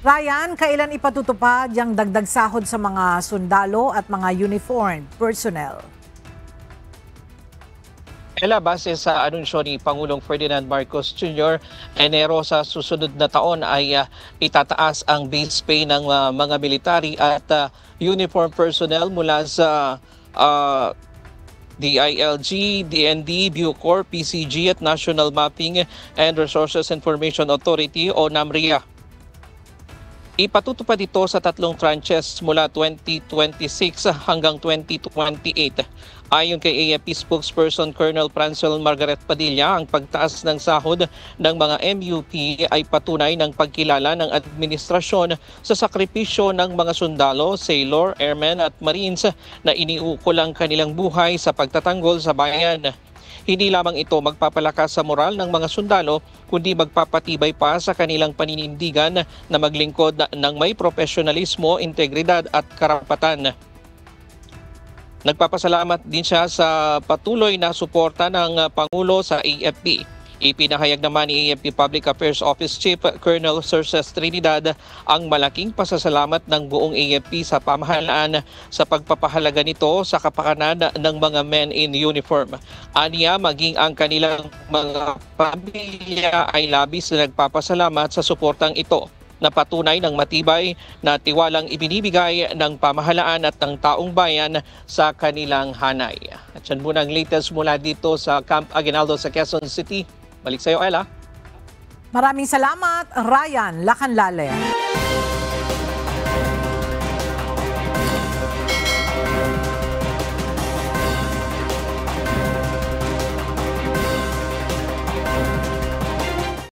Ryan, kailan ipatutupad yung dagdag sahod sa mga sundalo at mga uniformed personnel? Base sa anunsyo ni Pangulong Ferdinand Marcos Jr., Enero sa susunod na taon ay itataas ang base pay ng mga military at uniform personnel mula sa DILG, DND, Bucor, PCG at National Mapping and Resources Information Authority o NAMRIA. Ipatutupad ito sa tatlong tranches mula 2026 hanggang 2028. Ayon kay AFP spokesperson Colonel Prancel Margaret Padilla, ang pagtaas ng sahod ng mga MUP ay patunay ng pagkilala ng administrasyon sa sakripisyo ng mga sundalo, sailor, airmen at marines na iniukol ang kanilang buhay sa pagtatanggol sa bayan. Hindi lamang ito magpapalakas sa moral ng mga sundalo, kundi magpapatibay pa sa kanilang paninindigan na maglingkod ng may profesionalismo, integridad at karapatan. Nagpapasalamat din siya sa patuloy na suporta ng Pangulo sa AFP. Ipinahayag naman ni AFP Public Affairs Office Chief Colonel Cerces Trinidad ang malaking pasasalamat ng buong AFP sa pamahalaan sa pagpapahalaga nito sa kapakanan ng mga men in uniform. Aniya, maging ang kanilang mga pamilya ay labis na nagpapasalamat sa suportang ito na patunay ng matibay na tiwalang ibinibigay ng pamahalaan at ng taong bayan sa kanilang hanay. At yan muna ang latest mula dito sa Camp Aguinaldo sa Quezon City. Balik sa iyo, Ella. Maraming salamat, Ryan Lacanlale.